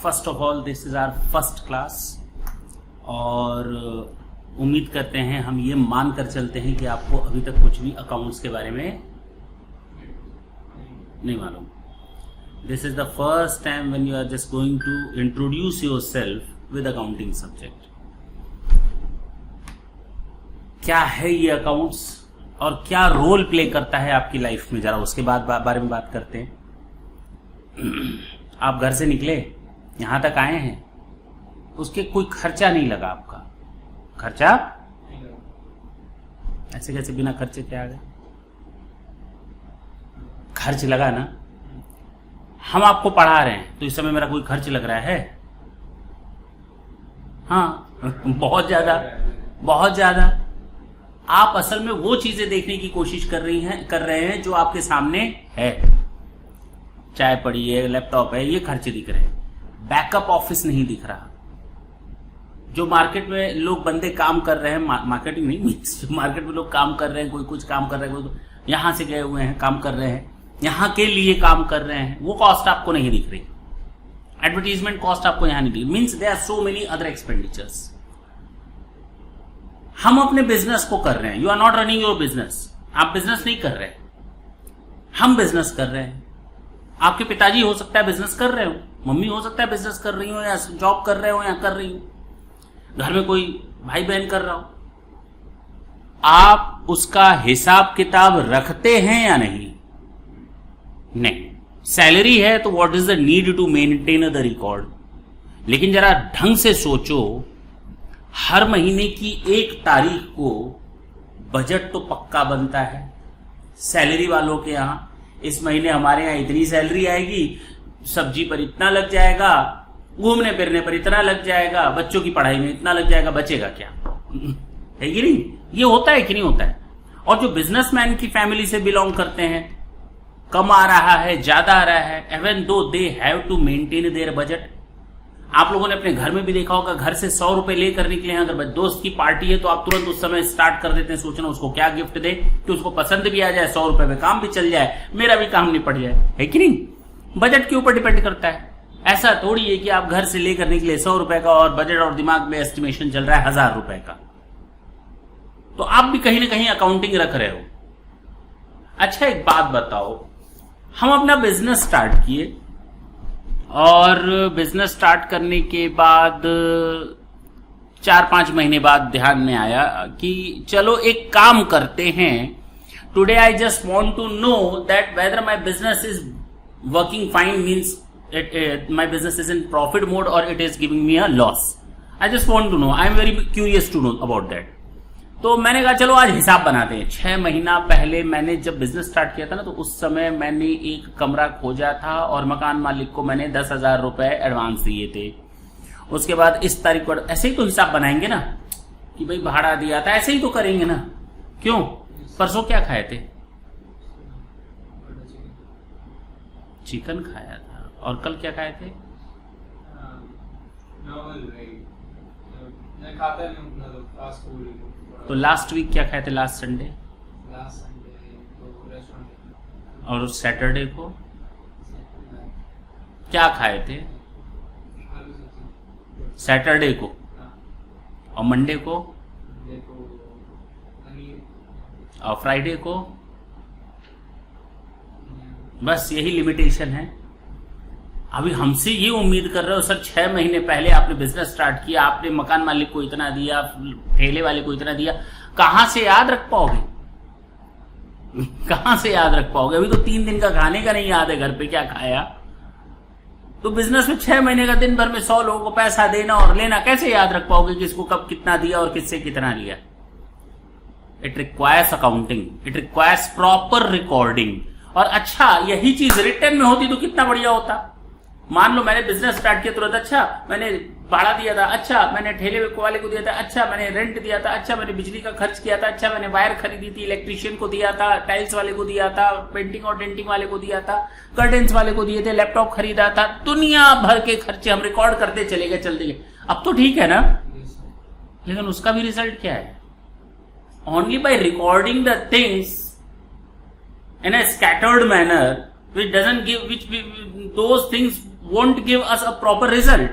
First of all this is our first class और उम्मीद करते हैं, हम ये मान कर चलते हैं कि आपको अभी तक कुछ भी अकाउंट्स के बारे में नहीं मालूम. This is the first time when you are just going to introduce yourself with accounting subject. क्या है ये अकाउंट्स और क्या रोल प्ले करता है आपकी लाइफ में, जरा उसके बाद बारे में बात करते हैं. आप घर से निकले, यहां तक आए हैं, उसके कोई खर्चा नहीं लगा. आपका खर्चा ऐसे कैसे बिना खर्चे के आ गए? खर्च लगा ना. हम आपको पढ़ा रहे हैं तो इस समय मेरा कोई खर्च लग रहा है? हाँ, बहुत ज्यादा, बहुत ज्यादा. आप असल में वो चीजें देखने की कोशिश कर रहे हैं जो आपके सामने है. चाय पड़ी है, लैपटॉप है, ये खर्चे दिख रहे हैं. बैकअप ऑफिस नहीं दिख रहा. जो मार्केट में लोग बंदे काम कर रहे हैं, मार्केटिंग नहीं, जो मार्केट में लोग काम कर रहे हैं, कोई कुछ काम कर रहे हैं, कोई यहां से गए हुए हैं, काम कर रहे हैं, यहां के लिए काम कर रहे हैं, वो कॉस्ट आपको नहीं दिख रही. एडवर्टीजमेंट कॉस्ट आपको यहां नहीं दिख रही. Means there are so many other expenditures. हम अपने बिजनेस को कर रहे हैं. You are not running your business. आप बिजनेस नहीं कर रहे, हम बिजनेस कर रहे हैं. आपके पिताजी हो सकता है बिजनेस कर रहे हो, मम्मी हो सकता है बिजनेस कर रही हो, या जॉब कर रहे हो, या कर रही हो, घर में कोई भाई बहन कर रहा हो. आप उसका हिसाब किताब रखते हैं या नहीं? नहीं. सैलरी है तो what is the need to maintain the record. लेकिन जरा ढंग से सोचो, हर महीने की 1 तारीख को बजट तो पक्का बनता है. सैलरी वालों के यहां इस महीने हमारे यहां इतनी सैलरी आएगी, सब्जी पर इतना लग जाएगा, घूमने फिरने पर इतना लग जाएगा, बच्चों की पढ़ाई में इतना लग जाएगा, बचेगा क्या? है कि नहीं? ये होता है कि नहीं होता है? और जो बिजनेसमैन की फैमिली से बिलोंग करते हैं, कम आ रहा है, ज्यादा आ रहा है, even though they have to maintain their budget. आप लोगों ने अपने घर में भी देखा होगा, घर से 100 रुपए लेकर निकले हैं, अगर दोस्त की पार्टी है तो आप तुरंत उस समय स्टार्ट कर देते हैं सोचना उसको क्या गिफ्ट दे कि उसको पसंद भी आ जाए, 100 रुपए में काम भी चल जाए, मेरा भी काम निपट जाए. है कि नहीं? बजट के ऊपर डिपेंड करता है. ऐसा थोड़ी है कि आप घर से लेकर निकले 100 रुपए का और बजट और दिमाग में एस्टिमेशन चल रहा है 1000 रुपए का. तो आप भी कहीं ना कहीं अकाउंटिंग रख रहे हो. अच्छा, एक बात बताओ, हम अपना बिजनेस स्टार्ट किए और बिजनेस स्टार्ट करने के बाद 4-5 महीने बाद ध्यान में आया कि चलो एक काम करते हैं. Today I just want to know that whether my business is working fine, means my business is in profit mode और it is giving me a loss. I just want to know, I am very curious to know about that. तो मैंने कहा चलो आज हिसाब बनाते हैं. 6 महीना पहले मैंने जब बिजनेस स्टार्ट किया था ना, तो उस समय मैंने एक कमरा खोजा था और मकान मालिक को मैंने 10,000 रुपए एडवांस दिए थे. उसके बाद इस तारीख को ऐसे ही तो हिसाब बनाएंगे ना कि भाई भाड़ा दिया था, ऐसे ही तो करेंगे ना. क्यों? परसों क्या खाए थे? चिकन खाया था. और कल क्या खाए थे? तो लास्ट वीक क्या खाए थे? लास्ट संडे और सैटरडे को क्या खाए थे? सैटरडे को. और मंडे को और फ्राइडे को. बस यही लिमिटेशन है. अभी हमसे ये उम्मीद कर रहे हो सर, 6 महीने पहले आपने बिजनेस स्टार्ट किया, आपने मकान मालिक को इतना दिया, ठेले वाले को इतना दिया, कहां से याद रख पाओगे? कहां से याद रख पाओगे? अभी तो 3 दिन का खाने का नहीं याद है घर पे क्या खाया. तो बिजनेस में 6 महीने का दिन भर में 100 लोगों को पैसा देना और लेना, कैसे याद रख पाओगे किसको कब कितना दिया और किससे कितना लिया? It requires accounting, it requires proper recording. और अच्छा, यही चीज रिटर्न में होती तो कितना बढ़िया होता. मान लो मैंने बिजनेस स्टार्ट किया तुरंत, अच्छा मैंने भाड़ा दिया था, अच्छा मैंने ठेले वाले को दिया था, अच्छा मैंने रेंट दिया था, अच्छा मैंने बिजली का खर्च किया था, अच्छा मैंने वायर खरीदी थी, इलेक्ट्रिशियन को दिया था, टाइल्स वाले को दिया था, पेंटिंग और डेंटिंग वाले को दिया था, कर्टेन्स वाले को दिए थे, लैपटॉप खरीदा था. दुनिया भर के खर्चे हम रिकॉर्ड करते चले गए, चलते गए. अब तो ठीक है ना, लेकिन उसका भी रिजल्ट क्या है? Only by recording the things in a scattered manner which doesn't give, which those things won't give us a proper result.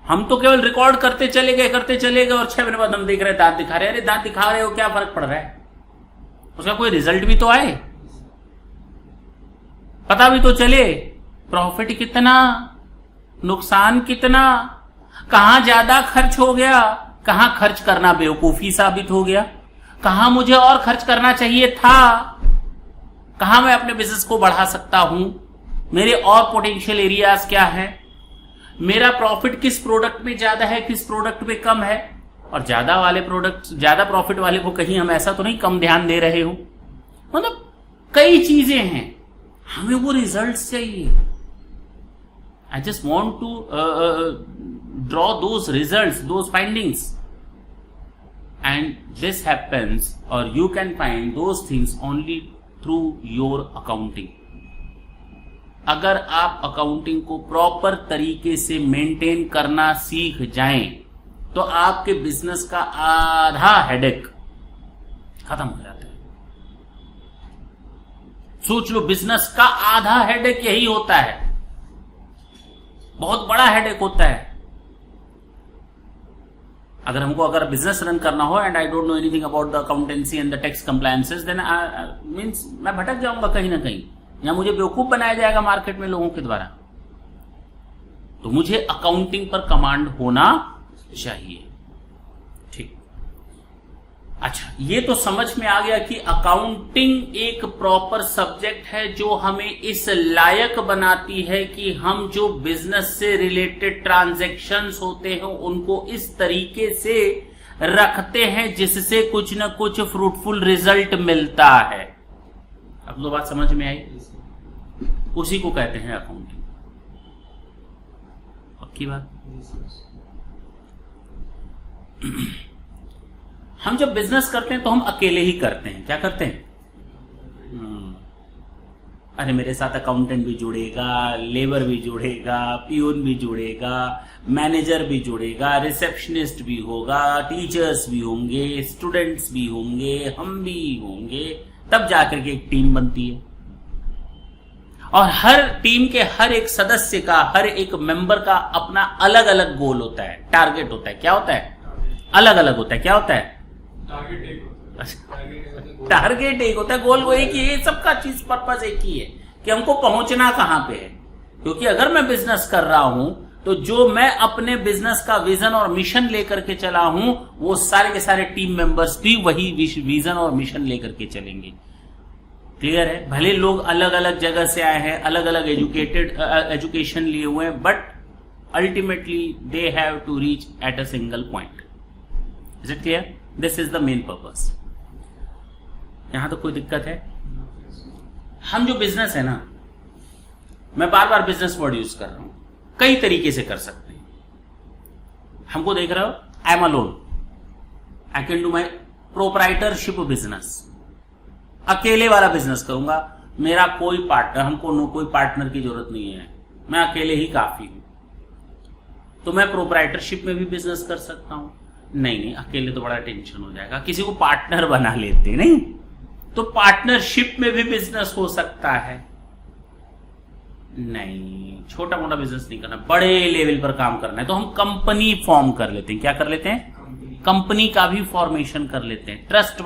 हम तो केवल रिकॉर्ड करते चले गए और 6 महीने बाद हम देख रहे हैं दांत दिखा रहे हैं। अरे दांत दिखा रहे हो, क्या फर्क पड़ रहा है? उसका कोई रिजल्ट भी तो आए, पता भी तो चले प्रॉफिट कितना, नुकसान कितना, कहां ज्यादा खर्च हो गया, कहां खर्च करना बेवकूफी साबित हो गया, कहां मुझे और खर्च करना चाहिए था, कहां मैं अपने बिजनेस को बढ़ा सकता हूं, मेरे और पोटेंशियल एरियाज क्या है, मेरा प्रॉफिट किस प्रोडक्ट में ज्यादा है, किस प्रोडक्ट में कम है, और ज्यादा वाले प्रोडक्ट, ज्यादा प्रॉफिट वाले को कहीं हम ऐसा तो नहीं कम ध्यान दे रहे हो। मतलब कई चीजें हैं, हमें वो रिजल्ट्स चाहिए। I just want to draw those results, those findings, and this happens और you can find those things only through your accounting. अगर आप अकाउंटिंग को प्रॉपर तरीके से मेंटेन करना सीख जाएं तो आपके बिजनेस का आधा हेडेक खत्म हो जाता है। सोच लो, बिजनेस का आधा हेडेक यही होता है, बहुत बड़ा हेडेक होता है। अगर बिजनेस रन करना हो and I don't know anything about the accountancy and the tax compliances, then means मैं भटक जाऊंगा कहीं ना कहीं, या मुझे बेवकूफ बनाया जाएगा मार्केट में लोगों के द्वारा। तो मुझे अकाउंटिंग पर कमांड होना चाहिए। ठीक, अच्छा, ये तो समझ में आ गया कि अकाउंटिंग एक प्रॉपर सब्जेक्ट है जो हमें इस लायक बनाती है कि हम जो बिजनेस से रिलेटेड ट्रांजैक्शंस होते हैं उनको इस तरीके से रखते हैं जिससे कुछ ना कुछ फ्रूटफुल रिजल्ट मिलता है। अब तो बात समझ में आई, उसी को कहते हैं अकाउंटिंग। पक्की बात। हम जब बिजनेस करते हैं तो हम अकेले ही करते हैं। क्या करते हैं? अरे मेरे साथ अकाउंटेंट भी जुड़ेगा, लेबर भी जुड़ेगा, पियून भी जुड़ेगा, मैनेजर भी जुड़ेगा, रिसेप्शनिस्ट भी होगा, टीचर्स भी होंगे, स्टूडेंट्स भी होंगे, हम भी होंगे, तब जाकर के एक टीम बनती है। और हर टीम के हर एक सदस्य का, हर एक मेंबर का अपना अलग अलग गोल होता है, टारगेट होता है। क्या होता है? अलग अलग होता है। क्या होता है? टारगेट एक होता है, गोल वो एक ही है। सबका चीज पर्पस एक ही है कि हमको पहुंचना कहां पे है। क्योंकि अगर मैं बिजनेस कर रहा हूं तो जो मैं अपने बिजनेस का विजन और मिशन लेकर के चला हूं, वो सारे के सारे टीम मेंबर्स भी वही विजन और मिशन लेकर के चलेंगे। क्लियर है? भले लोग अलग अलग जगह से आए हैं, अलग अलग एजुकेशन लिए हुए हैं, but ultimately they have to reach at a single point. Is it clear? This is the main purpose. यहां तो कोई दिक्कत है? हम जो बिजनेस है ना, मैं बार बार बिजनेस वर्ड यूज कर रहा हूं, कई तरीके से कर सकते हैं। हमको देख रहे हो, I am alone, I can do my proprietorship business, अकेले वाला बिजनेस करूंगा, मेरा कोई पार्टनर, हमको कोई पार्टनर की जरूरत नहीं है, मैं अकेले ही काफी हूं। तो मैं प्रोप्राइटरशिप में भी बिजनेस कर सकता हूं। नहीं, अकेले तो बड़ा टेंशन हो जाएगा, किसी को पार्टनर बना लेते। नहीं, तो पार्टनरशिप में भी बिजनेस हो सकता है। नहीं, छोटा मोटा बिजनेस नहीं करना, बड़े लेवल पर काम करना है तो हम कंपनी फॉर्म कर लेते हैं। क्या कर लेते हैं? कंपनी का भी फॉर्मेशन कर लेते हैं। Trust,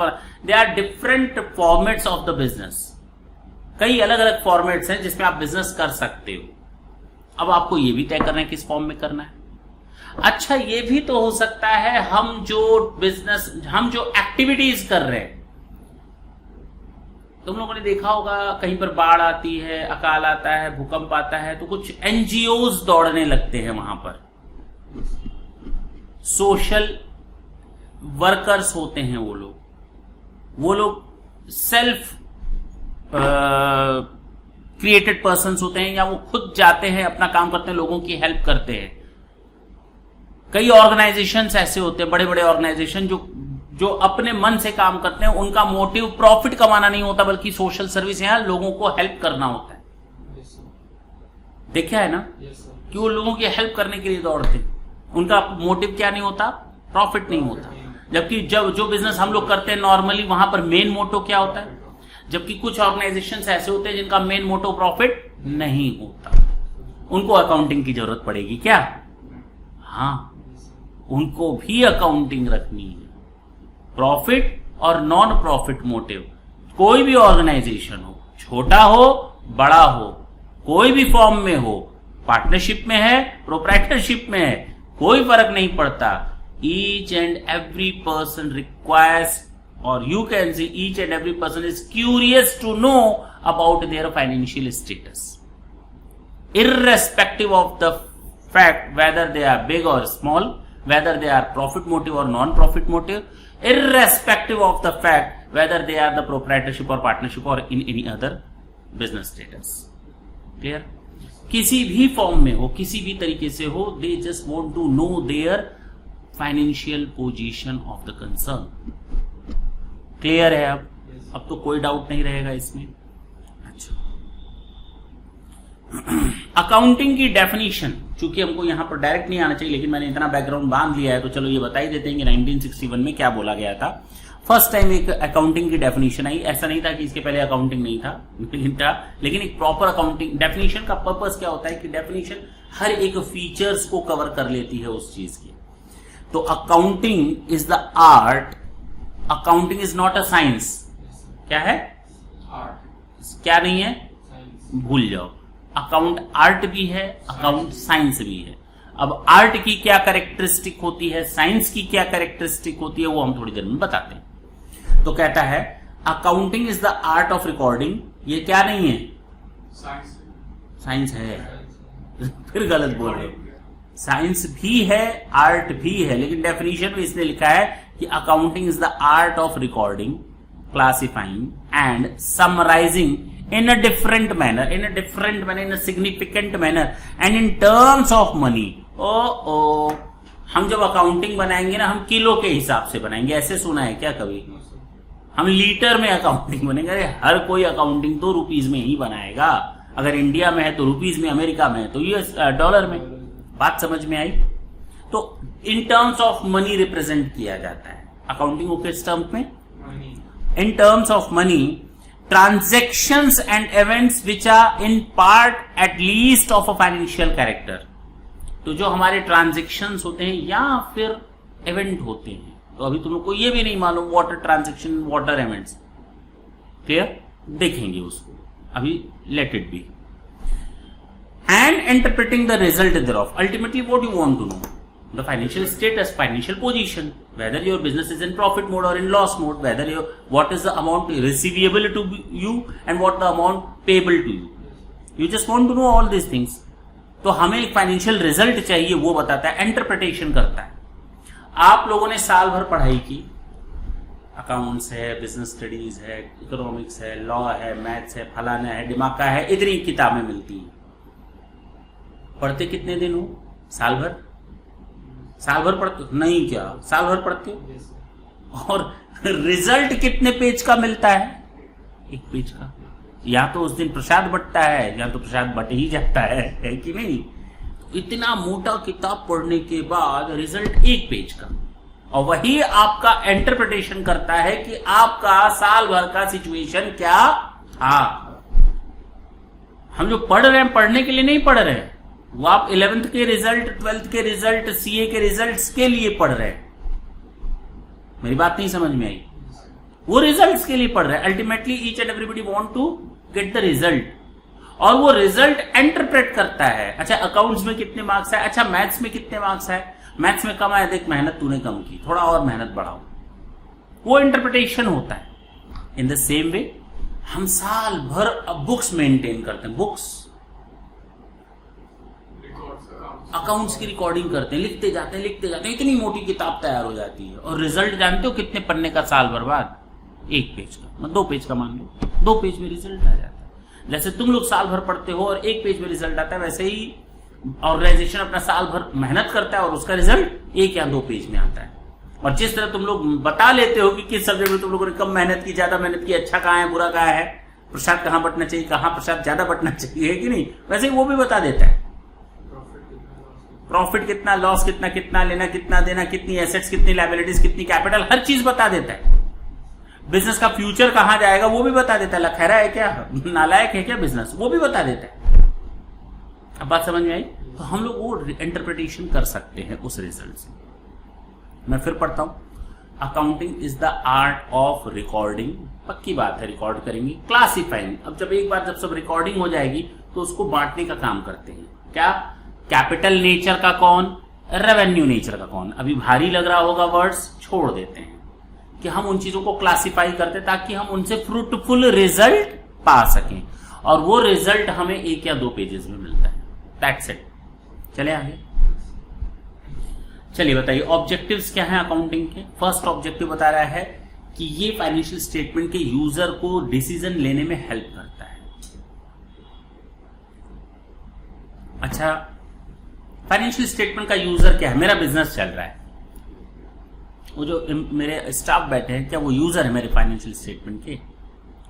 they are different formats of the business. कई अलग अलग फॉर्मेट्स हैं जिसमें आप बिजनेस कर सकते हो। अब आपको यह भी तय करना है किस फॉर्म में करना है। अच्छा, ये भी तो हो सकता है हम जो एक्टिविटीज कर रहे हैं, तुम लोगों ने देखा होगा कहीं पर बाढ़ आती है, अकाल आता है, भूकंप आता है, तो कुछ एनजीओज दौड़ने लगते हैं वहां पर। सोशल वर्कर्स होते हैं वो लोग सेल्फ क्रिएटेड पर्सन्स होते हैं, या वो खुद जाते हैं, अपना काम करते हैं, लोगों की हेल्प करते हैं। कई ऑर्गेनाइजेशंस ऐसे होते हैं, बड़े बड़े ऑर्गेनाइजेशन जो अपने मन से काम करते हैं, उनका मोटिव प्रॉफिट कमाना नहीं होता बल्कि सोशल सर्विस या लोगों को हेल्प करना होता है। देखा है ना कि वो लोगों की हेल्प करने के लिए दौड़ते हैं, उनका मोटिव क्या नहीं होता? प्रॉफिट नहीं होता। जबकि जो बिजनेस हम लोग करते हैं नॉर्मली, वहां पर मेन मोटो क्या होता है? जबकि कुछ ऑर्गेनाइजेशंस ऐसे होते हैं जिनका मेन मोटो प्रॉफिट नहीं होता। उनको अकाउंटिंग की जरूरत पड़ेगी क्या? हाँ, उनको भी अकाउंटिंग रखनी है। प्रॉफिट और नॉन प्रॉफिट मोटिव, कोई भी ऑर्गेनाइजेशन हो, छोटा हो बड़ा हो, कोई भी फॉर्म में हो, पार्टनरशिप में है, प्रोप्राइटरशिप में है, कोई फर्क नहीं पड़ता। Each and every person requires, और you can see each and every person is curious to know about their financial status, irrespective of the fact whether they are big or small, whether they are profit motive or non-profit motive, irrespective of the fact whether they are the proprietorship or partnership or in any other business status. Clear? किसी भी form में हो, किसी भी तरीके से हो, they just want to know their financial position of the concern. Clear है? अब तो कोई डाउट नहीं रहेगा इसमें। अच्छा, अकाउंटिंग की डेफिनेशन, चूंकि हमको यहां पर डायरेक्ट नहीं आना चाहिए, लेकिन मैंने इतना बैकग्राउंड बांध लिया है तो चलो ये बता ही देते हैं कि 1961 में क्या बोला गया था। फर्स्ट टाइम एक अकाउंटिंग की डेफिनेशन आई। ऐसा नहीं था कि इसके पहले अकाउंटिंग नहीं था, लेकिन एक प्रॉपर अकाउंटिंग डेफिनेशन का पर्पस क्या होता है कि डेफिनेशन हर एक फीचर्स को कवर कर लेती है उस चीज की। तो accounting is the art, accounting is not a science. क्या है? आर्ट। क्या नहीं है? भूल जाओ। अकाउंट आर्ट भी है, अकाउंट साइंस भी है। अब आर्ट की क्या कैरेक्टरिस्टिक होती है, साइंस की क्या कैरेक्टरिस्टिक होती है, वो हम थोड़ी देर में बताते हैं। तो कहता है accounting is the art of recording. ये क्या नहीं है? साइंस है। फिर गलत बोल रहे हो। साइंस भी है, आर्ट भी है, लेकिन डेफिनेशन में इसने लिखा है कि accounting is the art of recording, classifying and summarising in a different manner, in a significant manner and in terms of money. हम जब अकाउंटिंग बनाएंगे ना, हम किलो के हिसाब से बनाएंगे। ऐसे सुना है क्या कभी? हम लीटर में अकाउंटिंग बनेंगे। अरे हर कोई अकाउंटिंग तो रुपीज में ही बनाएगा। अगर इंडिया में है तो रुपीज में, अमेरिका में है तो यूएस डॉलर में। बात समझ में आई? तो in terms of money represent किया जाता है अकाउंटिंग को। किस टर्म्स में? In terms of money, transactions and events which are in part at least of a financial character. तो जो हमारे ट्रांजेक्शन्स होते हैं या फिर इवेंट होते हैं, तो अभी तुम लोग को ये भी नहीं मालूम water transaction, water events. Clear? देखेंगे उसको अभी। Let it be. And interpreting the result thereof. Ultimately what you want to know? The financial status, financial position, whether your business is in profit mode or in loss mode, what is the amount receivable to you and what the amount payable to you. You just want to know all these things. तो हमें एक financial result चाहिए, वो बताता है, interpretation करता है। आप लोगों ने साल भर पढ़ाई की, अकाउंट्स है, बिजनेस स्टडीज है, इकोनॉमिक्स है, लॉ है, मैथ्स है, फलाना है, दिमागा है, इतनी किताबें मिलती हैं। पढ़ते कितने दिन हो? साल भर? साल भर पढ़ते हो? नहीं, क्या साल भर पढ़ते हो? और रिजल्ट कितने पेज का मिलता है? एक पेज का। या तो उस दिन प्रसाद बंटता है या तो प्रसाद बट ही जाता है कि नहीं? इतना मोटा किताब पढ़ने के बाद रिजल्ट एक पेज का, और वही आपका इंटरप्रिटेशन करता है कि आपका साल भर का सिचुएशन क्या था। हम जो पढ़ रहे हैं पढ़ने के लिए नहीं पढ़ रहे हैं, वो आप 11th के रिजल्ट, 12th के रिजल्ट, सीए के रिजल्ट्स के लिए पढ़ रहे हैं। मेरी बात नहीं समझ में आई? वो रिजल्ट्स के लिए पढ़ रहे हैं। Ultimately each and everybody want to get the result, और वो रिजल्ट इंटरप्रेट करता है। अच्छा, अकाउंट्स में कितने मार्क्स है? अच्छा, मैथ्स में कितने मार्क्स है? मैथ्स में कम है, देख मेहनत तूने कम की, थोड़ा और मेहनत बढ़ाओ। वो इंटरप्रिटेशन होता है। इन द सेम वे हम साल भर बुक्स मेंटेन करते हैं, बुक्स अकाउंट्स की रिकॉर्डिंग करते हैं, लिखते जाते हैं, इतनी मोटी किताब तैयार हो जाती है। और रिजल्ट जानते हो कितने पन्ने का साल भर बाद? एक पेज का, 2 पेज का मान लो, 2 पेज में रिजल्ट आ जाता है। जैसे तुम लोग साल भर पढ़ते हो और 1 पेज में रिजल्ट आता है, वैसे ही ऑर्गेनाइजेशन अपना साल भर मेहनत करता है और उसका रिजल्ट 1 या 2 पेज में आता है। और जिस तरह तुम लोग बता लेते हो कि किस सब्जेक्ट में तुम लोगों ने कम मेहनत की, ज्यादा मेहनत की, अच्छा कहाँ है, बुरा कहाँ है, प्रसाद कहाँ बंटना चाहिए, कहाँ प्रसाद ज्यादा बंटना चाहिए, कि नहीं? वैसे ही वो भी बता देता है। प्रॉफिट कितना, लॉस कितना, कितना लेना, कितना देना, कितनी एसेट्स, कितनी लायबिलिटीज, कितनी कैपिटल, हर चीज बता देता है। बिजनेस का फ्यूचर कहां जाएगा वो भी बता देता है। लखैरा है क्या, नालायक है क्या बिजनेस, वो भी बता देता है। अब बात समझ में आई? तो हम लोग वो इंटरप्रिटेशन कर सकते हैं उस रिजल्ट से। मैं फिर पढ़ता हूं, accounting is the art of recording, पक्की बात है रिकॉर्ड करेंगे, क्लासिफाइंग। अब जब एक बार जब सब रिकॉर्डिंग हो जाएगी तो उसको बांटने का काम करते हैं। क्या? कैपिटल नेचर का कौन, रेवेन्यू नेचर का कौन। अभी भारी लग रहा होगा वर्ड्स, छोड़ देते हैं कि हम उन चीजों को क्लासिफाई करते ताकि हम उनसे फ्रूटफुल रिजल्ट पा सकें, और वो रिजल्ट हमें 1 या 2 पेजेस में मिलता है। That's it. चले आगे, चलिए बताइए ऑब्जेक्टिव्स क्या हैं अकाउंटिंग के। फर्स्ट ऑब्जेक्टिव बता रहा है कि ये फाइनेंशियल स्टेटमेंट के यूजर को डिसीजन लेने में हेल्प करता है। अच्छा, फाइनेंशियल स्टेटमेंट का यूजर क्या है? मेरा बिजनेस चल रहा है, वो जो मेरे स्टाफ बैठे हैं, क्या वो यूजर है मेरे फाइनेंशियल स्टेटमेंट के?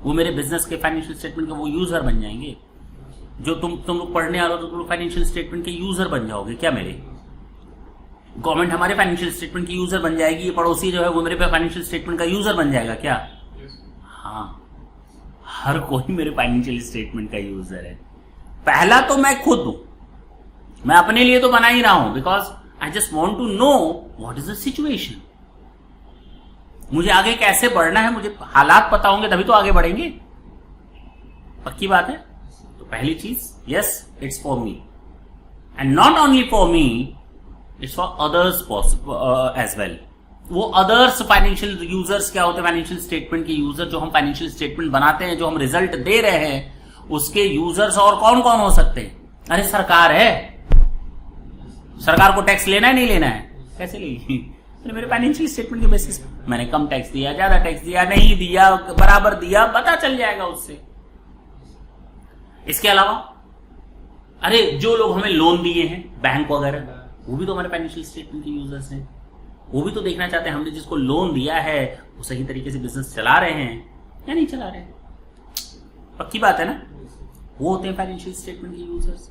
वो मेरे बिजनेस के फाइनेंशियल स्टेटमेंट के वो यूजर बन जाएंगे? जो तुम लोग पढ़ने आ रहे हो तो तुम लोग फाइनेंशियल स्टेटमेंट के यूजर बन जाओगे क्या मेरे? गवर्नमेंट हमारे फाइनेंशियल स्टेटमेंट की यूजर बन जाएगी, ये पड़ोसी जो है वो मेरे पे फाइनेंशियल स्टेटमेंट का यूजर बन जाएगा क्या? हाँ, हर कोई मेरे फाइनेंशियल स्टेटमेंट का यूजर है। पहला तो मैं खुद हूं, मैं अपने लिए तो बना ही रहा हूं, because I just want to know what is the situation. मुझे आगे कैसे बढ़ना है, मुझे हालात पता होंगे तभी तो आगे बढ़ेंगे, पक्की बात है। तो पहली चीज, yes it's for me and not only for me, it's for others as well. वो अदर्स फाइनेंशियल यूजर्स क्या होते हैं? फाइनेंशियल स्टेटमेंट के यूजर, जो हम फाइनेंशियल स्टेटमेंट बनाते हैं, जो हम रिजल्ट दे रहे हैं, उसके यूजर्स और कौन कौन हो सकते हैं? अरे सरकार है, सरकार को टैक्स लेना है नहीं लेना है? कैसे लेगी? मेरे फाइनेंशियल स्टेटमेंट के बेसिस मैंने कम टैक्स दिया, ज्यादा टैक्स दिया, नहीं दिया, बराबर दिया, पता चल जाएगा उससे। इसके अलावा अरे जो लोग हमें लोन दिए हैं, बैंक वगैरह, वो भी तो हमारे फाइनेंशियल स्टेटमेंट के यूजर्स हैं। वो भी तो देखना चाहते हैं हमने जिसको लोन दिया है वो सही तरीके से बिजनेस चला रहे हैं या नहीं चला रहे हैं। पक्की बात है ना? वो होते हैं फाइनेंशियल स्टेटमेंट के यूजर्स।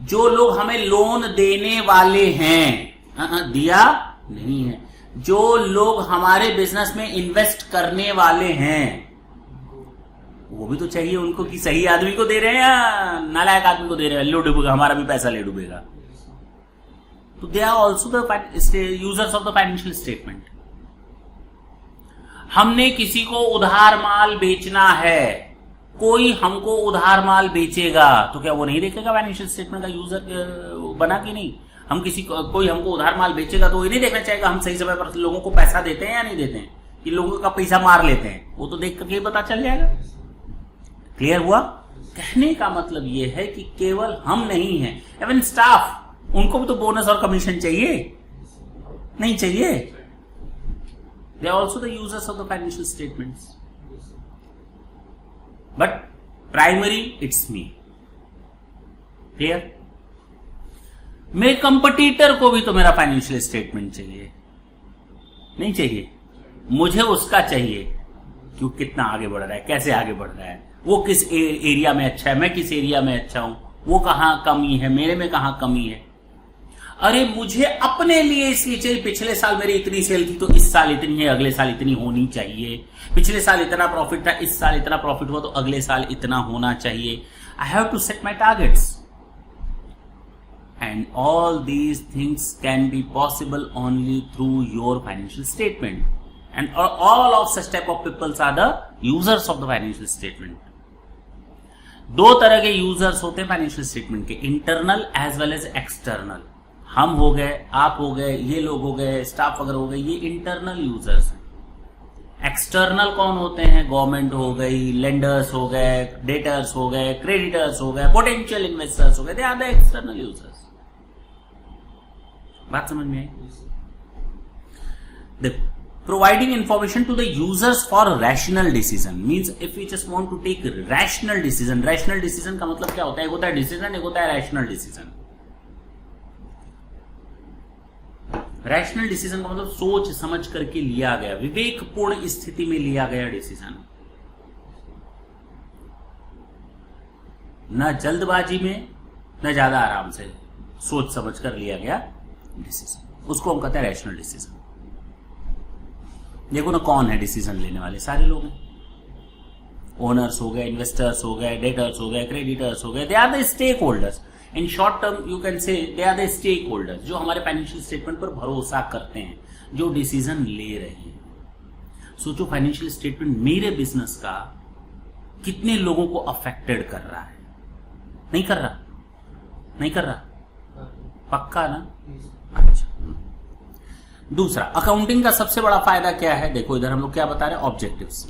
जो लोग हमें लोन देने वाले हैं, दिया नहीं है, जो लोग हमारे बिजनेस में इन्वेस्ट करने वाले हैं, वो भी तो चाहिए उनको कि सही आदमी को दे रहे हैं या नालायक आदमी को दे रहे हैं, ले डूबेगा हमारा भी पैसा, ले डूबेगा। तो they are also the users of the financial statement. हमने किसी को उधार माल बेचना है, कोई हमको उधार माल बेचेगा तो क्या वो नहीं देखेगा फाइनेंशियल स्टेटमेंट का यूजर बना कि नहीं? हम कोई हमको उधार माल बेचेगा तो ये नहीं देखना चाहेगा हम सही समय पर लोगों को पैसा देते हैं या नहीं देते हैं, कि लोगों का पैसा मार लेते हैं, वो तो देख करके पता चल जाएगा। क्लियर हुआ? कहने का मतलब ये है कि केवल हम नहीं हैं, इवन स्टाफ, उनको भी तो बोनस और कमीशन चाहिए, नहीं चाहिए? They are also the users of the financial statements, but primary it's me. Clear? मेरे कंपटीटर को भी तो मेरा फाइनेंशियल स्टेटमेंट चाहिए, नहीं चाहिए? मुझे उसका चाहिए कि वो कितना आगे बढ़ रहा है, कैसे आगे बढ़ रहा है, वो किस एरिया में अच्छा है, मैं किस एरिया में अच्छा हूं, वो कहां कमी है, मेरे में कहां कमी है। अरे मुझे अपने लिए इसलिए चाहिए, पिछले साल मेरी इतनी सेल थी तो इस साल इतनी है, अगले साल इतनी होनी चाहिए, पिछले साल इतना प्रॉफिट था, इस साल इतना प्रॉफिट हुआ तो अगले साल इतना होना चाहिए। I have to set my targets and all these things can be possible only through your financial statement and all of such type of peoples are the users of the financial statement. दो तरह के users होते हैं financial statement के, internal as well as external. हम हो गए, आप हो गए, ये लोग हो गए, स्टाफ वगैरह हो गए, ये इंटरनल यूजर्स हैं। एक्सटर्नल कौन होते हैं? गवर्नमेंट हो गई, लेंडर्स हो गए, डेटर्स हो गए, क्रेडिटर्स हो गए, पोटेंशियल इन्वेस्टर्स हो गए, they are the external users. बात समझ में आई? देखो, providing information to the users for rational decision means if we just want to take rational decision का मतलब क्या होता है? एक होता है डिसीजन, एक होता है रैशनल डिसीजन। रैशनल डिसीजन का मतलब सोच समझ करके लिया गया, विवेकपूर्ण स्थिति में लिया गया डिसीजन, न जल्दबाजी में न ज्यादा आराम से, सोच समझ कर लिया गया डिसीजन, उसको हम कहते हैं रैशनल डिसीजन। देखो ना, कौन है डिसीजन लेने वाले? सारे लोग हैं। ओनर्स हो गए, इन्वेस्टर्स हो गए, डेटर्स हो गए, क्रेडिटर्स हो गए, they are the stake holders. In short term you can say they are the stake holders, जो हमारे फाइनेंशियल स्टेटमेंट पर भरोसा करते हैं, जो डिसीजन ले रहे हैं। सोचो फाइनेंशियल स्टेटमेंट मेरे बिजनेस का कितने लोगों को अफेक्टेड कर रहा है? नहीं कर रहा, नहीं कर रहा, पक्का ना? अच्छा, दूसरा, अकाउंटिंग का सबसे बड़ा फायदा क्या है? देखो इधर हम लोग क्या बता रहे हैं, ऑब्जेक्टिव्स।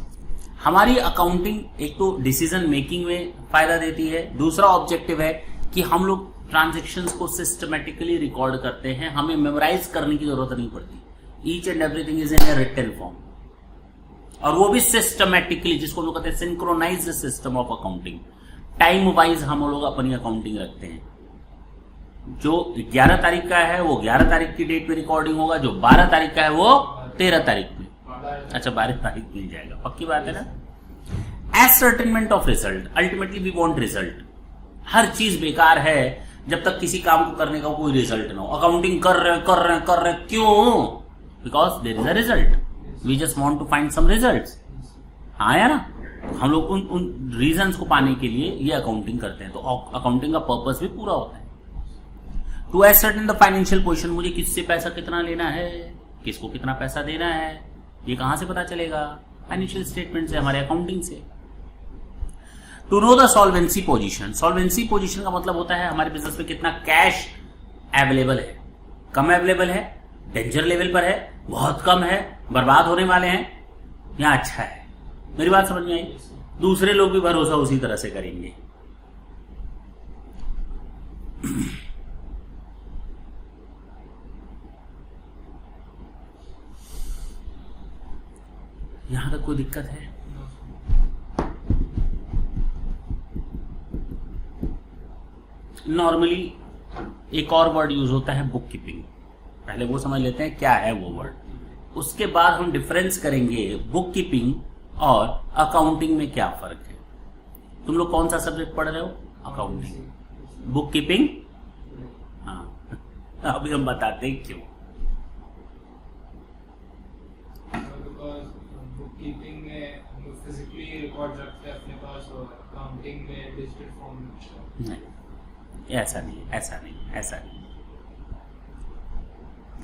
हमारी अकाउंटिंग एक तो डिसीजन मेकिंग में फायदा देती है, दूसरा ऑब्जेक्टिव है कि हम लोग ट्रांजेक्शन्स को सिस्टमेटिकली रिकॉर्ड करते हैं, हमें मेमोराइज करने की जरूरत नहीं पड़ती। Each and everything is in a written form, और वो भी सिस्टमेटिकली, जिसको हम लोग कहते हैं synchronised system of accounting. Time wise हम लोग अपनी अकाउंटिंग रखते हैं। जो 11 तारीख का है वो 11 तारीख की डेट में रिकॉर्डिंग होगा, जो 12 तारीख का है वो 13 तारीख में, अच्छा 12 तारीख मिल जाएगा, पक्की बात है ना? Ascertainment of result, ultimately we want result. हर चीज बेकार है जब तक किसी काम को करने का कोई रिजल्ट ना हो। अकाउंटिंग कर रहे क्यों? Because there is a result, we just want to find some results. हाँ या ना? हम लोग उन रीजंस को पाने के लिए ये अकाउंटिंग करते हैं, तो अकाउंटिंग का पर्पस भी पूरा होता है। To ascertain the financial position, मुझे किससे पैसा कितना लेना है, किसको कितना पैसा देना है, ये कहां से पता चलेगा? फाइनेंशियल स्टेटमेंट से, हमारे अकाउंटिंग से। To know the solvency position, solvency position का मतलब होता है हमारे बिजनेस में कितना कैश अवेलेबल है। कम अवेलेबल है, डेंजर लेवल पर है, बहुत कम है, बर्बाद होने वाले हैं, या अच्छा है। मेरी बात समझ में आई? दूसरे लोग भी भरोसा उसी तरह से करेंगे। यहां तक कोई दिक्कत है? नॉर्मली एक और वर्ड यूज होता है बुक कीपिंग, पहले वो समझ लेते हैं क्या है वो वर्ड, उसके बाद हम डिफरेंस करेंगे बुक कीपिंग और अकाउंटिंग में क्या फर्क है। तुम लोग कौन सा सब्जेक्ट पढ़ रहे हो? अकाउंटिंग। बुक कीपिंग, हाँ अभी हम बताते हैं क्यों। बुक कीपिंग में हम लोग फिजिकली रिकॉर्ड रखते हैं अपने पास, और अकाउंटिंग में डिजिटल फॉर्म में। नहीं, ऐसा नहीं, ऐसा नहीं, ऐसा नहीं।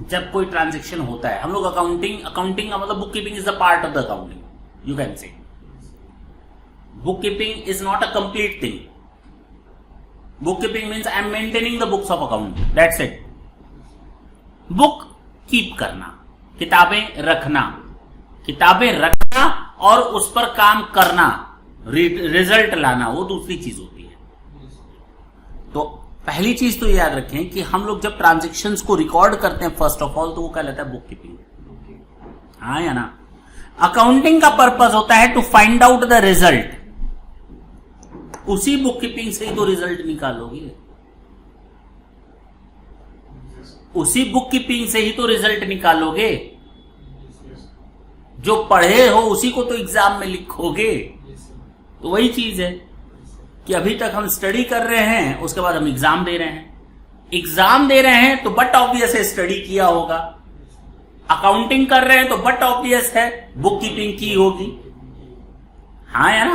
जब कोई ट्रांजैक्शन होता है, हम लोग अकाउंटिंग का मतलब book keeping is the part of the accounting, you can say. Bookkeeping is not a complete thing. Bookkeeping means I am maintaining the books of account. That's it. Book keep करना, किताबें रखना और उस पर काम करना, रिजल्ट लाना, वो दूसरी चीज होती है। तो पहली चीज तो याद रखें कि हम लोग जब ट्रांजेक्शन्स को रिकॉर्ड करते हैं फर्स्ट ऑफ ऑल, तो वो कहलाता है बुक कीपिंग। हाँ या ना? अकाउंटिंग का पर्पस होता है to find out the result, उसी बुक कीपिंग से ही तो रिजल्ट निकालोगे, उसी बुक कीपिंग से ही तो रिजल्ट निकालोगे। जो पढ़े हो उसी को तो एग्जाम में लिखोगे। तो वही चीज है कि अभी तक हम स्टडी कर रहे हैं, उसके बाद हम एग्जाम दे रहे हैं तो बट ऑब्वियस है स्टडी किया होगा। अकाउंटिंग कर रहे हैं तो बट ऑब्वियस है बुक कीपिंग की होगी। हाँ या ना?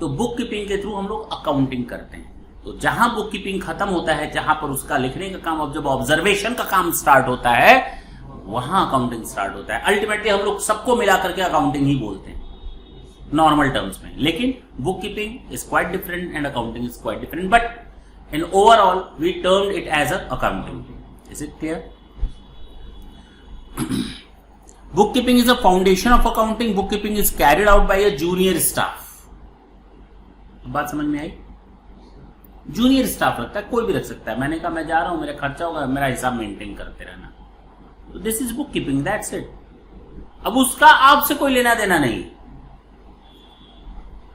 तो बुक कीपिंग के थ्रू हम लोग अकाउंटिंग करते हैं। तो जहां बुक कीपिंग खत्म होता है, जहां पर उसका लिखने का काम, अब जब ऑब्जर्वेशन का काम स्टार्ट होता है, वहां अकाउंटिंग स्टार्ट होता है। अल्टीमेटली हम लोग सबको मिला करके अकाउंटिंग ही बोलते हैं नॉर्मल टर्म्स में, लेकिन book keeping is quite different and accounting is quite different, but in overall we termed it as a accounting. Is it clear? Bookkeeping is a foundation of accounting. Bookkeeping is carried out by a junior staff. बात समझ में आई? Junior staff रखता है, कोई भी रख सकता है। मैंने कहा मैं जा रहा हूं, मेरा खर्चा होगा, मेरा हिसाब मेंटेन करते रहना। तो this is book keeping, that's it. अब उसका आपसे कोई लेना देना नहीं।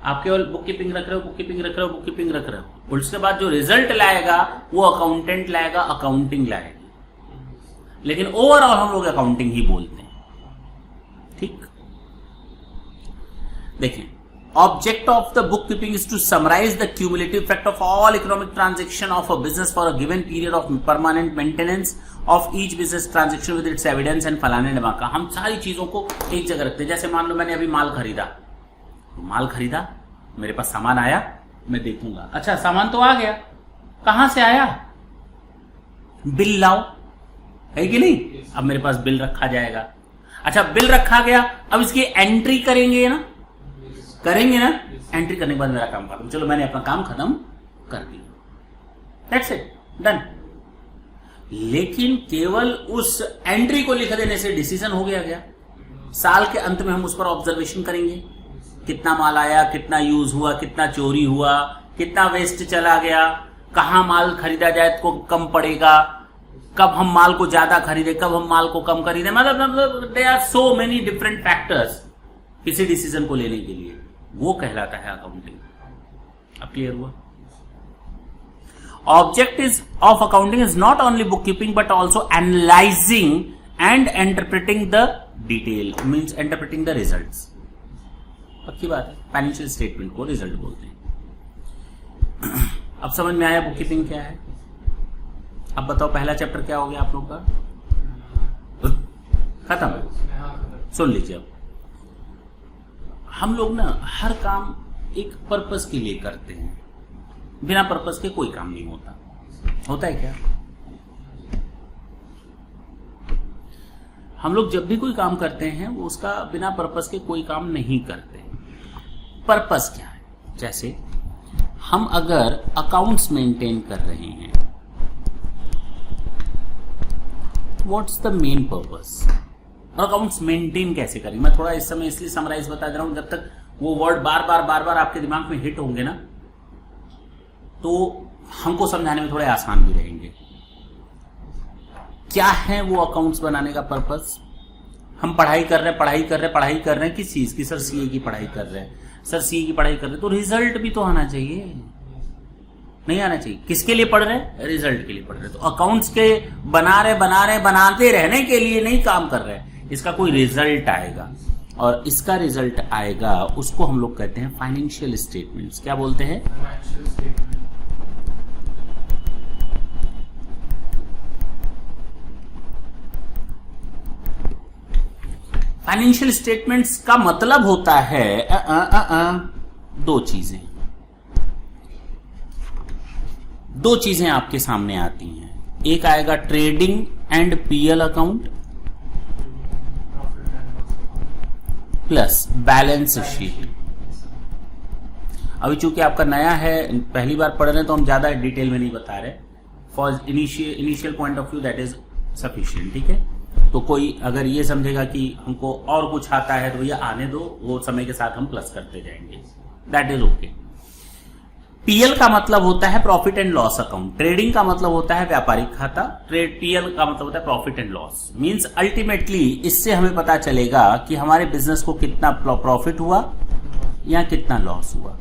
आप केवल बुक कीपिंग रख रहे हो। उसके बाद जो रिजल्ट लाएगा वो अकाउंटेंट लाएगा, अकाउंटिंग लाएगी, लेकिन ओवरऑल हम लोग अकाउंटिंग ही बोलते हैं। ठीक, देखिए, object of the book keeping is to summarise the cumulative effect of all economic transaction of a business for a given period of permanent maintenance of each business transaction with its evidence and फलाने ढमाका। हम सारी चीजों को एक जगह रखते हैं। जैसे मान लो मैंने अभी माल खरीदा, मेरे पास सामान आया, मैं देखूंगा, अच्छा सामान तो आ गया, कहां से आया? बिल लाओ, है कि नहीं? अब मेरे पास बिल रखा जाएगा। अच्छा, बिल रखा गया, अब इसकी एंट्री करेंगे ना, करेंगे ना? एंट्री करने के बाद मेरा काम खत्म। चलो, मैंने अपना काम खत्म कर दिया, दैट्स इट, डन। लेकिन केवल उस एंट्री को लिख देने से डिसीजन हो गया? साल के अंत में हम उस पर ऑब्जर्वेशन करेंगे, कितना माल आया, कितना यूज हुआ, कितना चोरी हुआ, कितना वेस्ट चला गया, कहां माल खरीदा जाए तो कम पड़ेगा, कब हम माल को ज्यादा खरीदे, कब हम माल को कम खरीदे। मतलब there are so many different factors किसी डिसीजन को लेने के लिए, वो कहलाता है अकाउंटिंग। अब क्लियर हुआ? Objectives of accounting is not only bookkeeping but also analyzing and interpreting the detail, means interpreting the results. पक्की बात है, फाइनेंशियल स्टेटमेंट को रिजल्ट बोलते हैं। अब समझ में आया बुककीपिंग क्या है? अब बताओ पहला चैप्टर क्या हो गया आप लोग का? खत्म। सुन लीजिए, अब हम लोग ना हर काम एक पर्पस के लिए करते हैं, बिना पर्पस के कोई काम नहीं होता। होता है क्या? हम लोग जब भी कोई काम करते हैं वो उसका बिना पर्पस के कोई काम नहीं करते। पर्पस क्या है? जैसे हम अगर अकाउंट्स मेंटेन कर रहे हैं, what's the main purpose? Accounts maintain कैसे करें? मैं थोड़ा इस समय इसलिए समराइज बता दे रहा हूं, जब तक वो वर्ड बार बार आपके दिमाग में हिट होंगे ना, तो हमको समझाने में थोड़े आसान भी रहेंगे। क्या है वो अकाउंट्स बनाने का पर्पस? हम पढ़ाई कर रहे हैं किस चीज की? सर सीए की पढ़ाई कर रहे हैं। सर सीए की पढ़ाई कर रहे हैं तो रिजल्ट भी तो आना चाहिए, नहीं आना चाहिए? किसके लिए पढ़ रहे हैं? रिजल्ट के लिए पढ़ रहे हैं। तो अकाउंट्स के बनाते रहने के लिए नहीं काम कर रहे हैं, इसका कोई रिजल्ट आएगा, और इसका रिजल्ट आएगा, उसको हम लोग कहते हैं फाइनेंशियल स्टेटमेंट्स। क्या बोलते हैं? Financial statement. फाइनेंशियल स्टेटमेंट्स का मतलब होता है दो चीजें आपके सामने आती हैं। एक आएगा trading and PL account plus balance sheet. अभी चूंकि आपका नया है, पहली बार पढ़ रहे हैं, तो हम ज्यादा डिटेल में नहीं बता रहे। For initial point of view that is sufficient, ठीक है? तो कोई अगर ये समझेगा कि हमको और कुछ आता है तो भैया आने दो, वो समय के साथ हम प्लस करते जाएंगे, दैट इज ओके। पीएल का मतलब होता है profit and loss account, trading का मतलब होता है व्यापारिक खाता, पीएल का मतलब होता है profit and loss. Means ultimately इससे हमें पता चलेगा कि हमारे बिजनेस को कितना प्रॉफिट हुआ या कितना लॉस हुआ।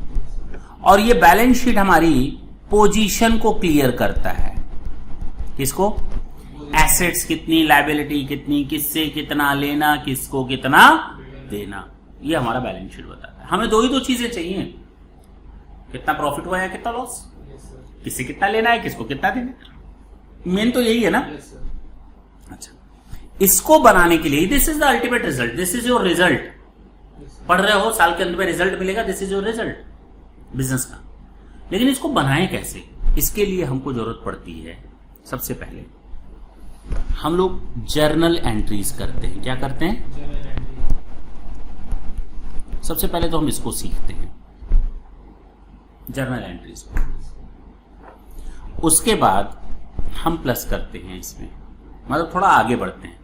और ये बैलेंस शीट हमारी पोजीशन को क्लियर करता है। किसको? एसेट्स कितनी, लायबिलिटी कितनी, किससे कितना लेना, किसको कितना देना, ये हमारा बैलेंस शीट बताता है। हमें दो ही चीजें चाहिए, कितना प्रॉफिट हुआ है, कितना लॉस, किससे कितना लेना है, किसको कितना देना है। मेन तो यही है ना। अच्छा, इसको बनाने के लिए this is the ultimate result, this is your result. पढ़ रहे हो, साल के अंत में रिजल्ट मिलेगा, this is your result business का। लेकिन इसको बनाएं कैसे? इसके लिए हमको जरूरत पड़ती है, सबसे पहले हम लोग जर्नल एंट्रीज करते हैं। क्या करते हैं? सबसे पहले तो हम इसको सीखते हैं, जर्नल एंट्रीज। उसके बाद हम प्लस करते हैं इसमें, मतलब थोड़ा आगे बढ़ते हैं।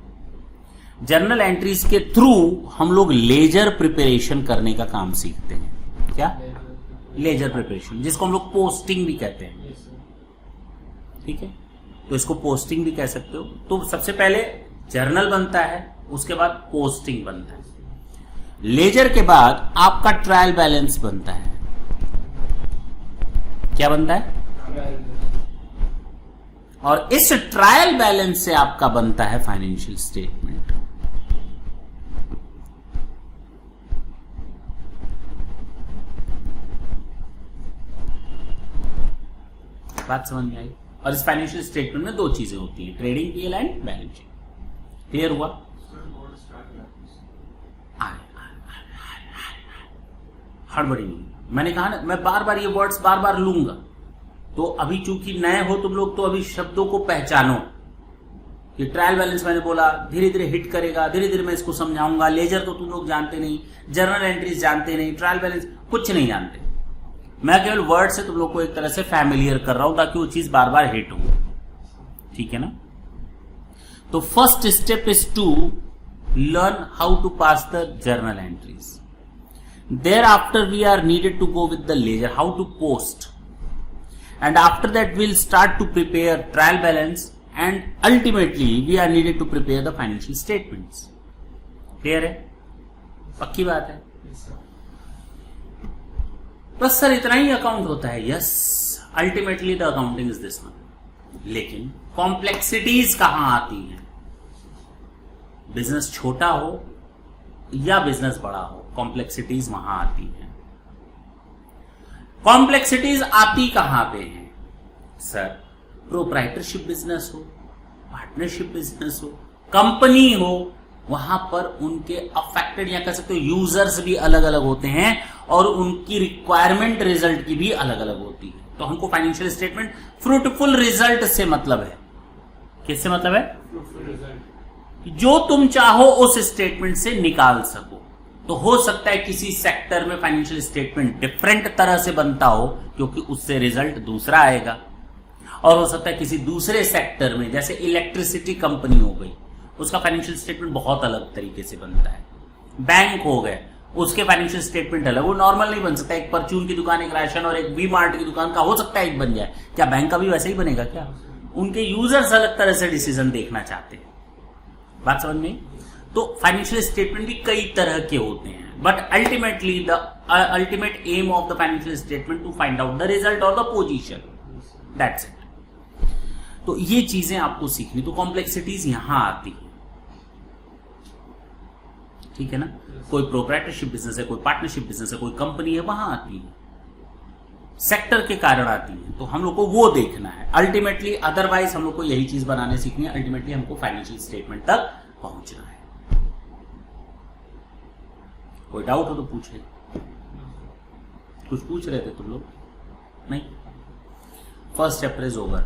जर्नल एंट्रीज के थ्रू हम लोग लेजर प्रिपरेशन करने का काम सीखते हैं। क्या? लेजर प्रिपरेशन, जिसको हम लोग पोस्टिंग भी कहते हैं, ठीक है? तो इसको पोस्टिंग भी कह सकते हो। तो सबसे पहले जर्नल बनता है, उसके बाद पोस्टिंग बनता है, लेजर के बाद आपका ट्रायल बैलेंस बनता है। क्या बनता है? और इस ट्रायल बैलेंस से आपका बनता है फाइनेंशियल स्टेटमेंट। बात समझ में आई? और इस फाइनेंशियल स्टेटमेंट में दो चीजें होती हैं, trading PL and balance sheet. Clear हुआ? हड़बड़ी नहीं, मैंने कहा ना, मैं बार बार ये वर्ड्स बार बार लूंगा, तो अभी चूंकि नए हो तुम लोग, तो अभी शब्दों को पहचानो कि ट्रायल बैलेंस मैंने बोला धीरे धीरे हिट करेगा, धीरे धीरे मैं इसको समझाऊंगा। लेजर तो तुम लोग जानते नहीं, जर्नल एंट्रीज जानते नहीं, ट्रायल बैलेंस कुछ नहीं जानते। मैं केवल वर्ड से तुम लोग को एक तरह से फैमिलियर कर रहा हूं ताकि वो चीज बार बार हिट हो। ठीक है ना? तो first step is to learn how to pass the journal entries. Thereafter we are needed to go with the ledger, how to post, and after that we'll start to prepare trial balance, and ultimately we are needed to prepare the financial statements. Clear है? पक्की बात है? Yes, sir. बस sir इतना ही account होता है। Yes, ultimately the accounting is this one. लेकिन complexities कहां आती हैं? बिजनेस छोटा हो या बिजनेस बड़ा हो, कॉम्प्लेक्सिटीज वहां आती हैं। कॉम्प्लेक्सिटीज आती कहां पे हैं? सर प्रोप्राइटरशिप बिजनेस हो, पार्टनरशिप बिजनेस हो, कंपनी हो, वहां पर उनके अफेक्टेड या कह सकते हो यूजर्स भी अलग अलग होते हैं और उनकी रिक्वायरमेंट रिजल्ट की भी अलग अलग होती है। तो हमको फाइनेंशियल स्टेटमेंट फ्रूटफुल रिजल्ट से मतलब है। किससे मतलब है? Fruitful result. जो तुम चाहो उस स्टेटमेंट से निकाल सको। तो हो सकता है किसी सेक्टर में फाइनेंशियल स्टेटमेंट डिफरेंट तरह से बनता हो क्योंकि उससे रिजल्ट दूसरा आएगा, और हो सकता है किसी दूसरे सेक्टर में, जैसे इलेक्ट्रिसिटी कंपनी हो गई, उसका फाइनेंशियल स्टेटमेंट बहुत अलग तरीके से बनता है। बैंक हो गए, उसके फाइनेंशियल स्टेटमेंट अलग, वो नॉर्मल नहीं बन सकता। एक परचून की दुकान, एक राशन और एक वी मार्ट की दुकान का हो सकता है एक बन जाए, क्या बैंक का भी वैसे ही बनेगा क्या? उनके यूजर्स अलग तरह से डिसीजन देखना चाहते हैं। बात समझ में? तो फाइनेंशियल स्टेटमेंट भी कई तरह के होते हैं, but ultimately the ultimate aim of the financial statement to find out the result और द पोजीशन, दैट्स इट। तो ये चीजें आपको सीखनी, तो कॉम्प्लेक्सिटीज यहां आती है। ठीक है ना? कोई प्रोप्राइटरशिप बिजनेस है, कोई पार्टनरशिप बिजनेस है, कोई कंपनी है, वहां आती है, सेक्टर के कारण आती है। तो हम लोग को वो देखना है अल्टीमेटली। अदरवाइज हम लोग को यही चीज बनाने सीखनी है। अल्टीमेटली हमको फाइनेंशियल स्टेटमेंट तक पहुंचना है। कोई डाउट हो तो पूछे। कुछ पूछ रहे थे तुम लोग? नहीं? First chapter is over.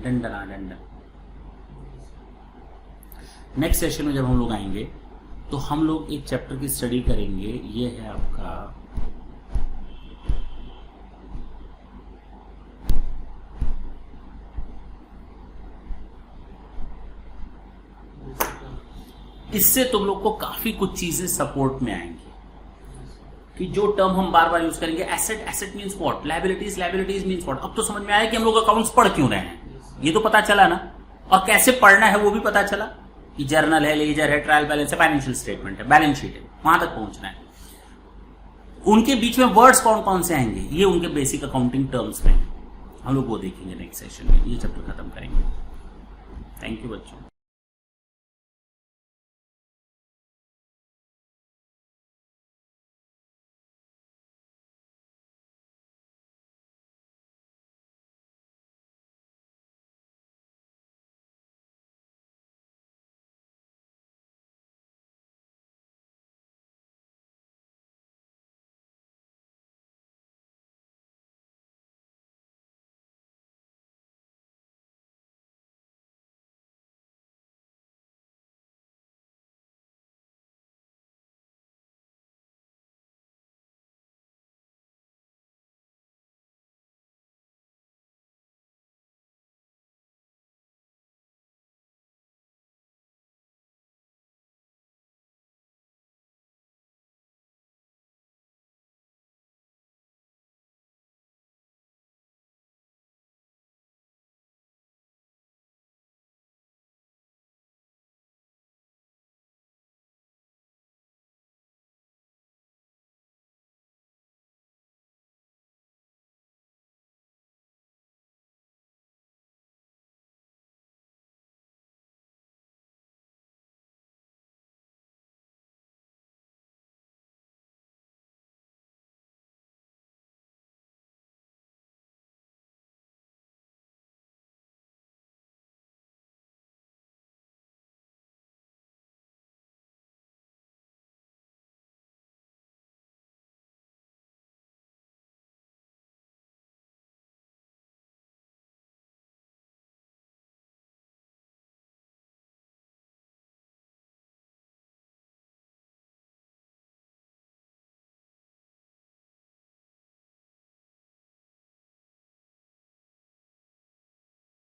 डंडना डंडन। नेक्स्ट सेशन में जब हम लोग आएंगे तो हम लोग एक चैप्टर की स्टडी करेंगे। ये है आपका इससे तुम लोग को काफी कुछ चीजें सपोर्ट में आएंगी कि जो टर्म हम बार बार यूज करेंगे, asset, asset means what, liabilities, liabilities means what. अब तो समझ में आया कि हम लोग अकाउंट्स पढ़ क्यों रहे हैं, ये तो पता चला ना। और कैसे पढ़ना है वो भी पता चला कि जर्नल है, लेजर है, ट्रायल बैलेंस है, फाइनेंशियल स्टेटमेंट है, बैलेंस शीट है, वहां तक पहुंचना है। उनके बीच में वर्ड्स कौन कौन से आएंगे, ये उनके बेसिक अकाउंटिंग टर्म्स में हम लोग वो देखेंगे नेक्स्ट सेशन में। ये चैप्टर खत्म करेंगे। थैंक यू बच्चों।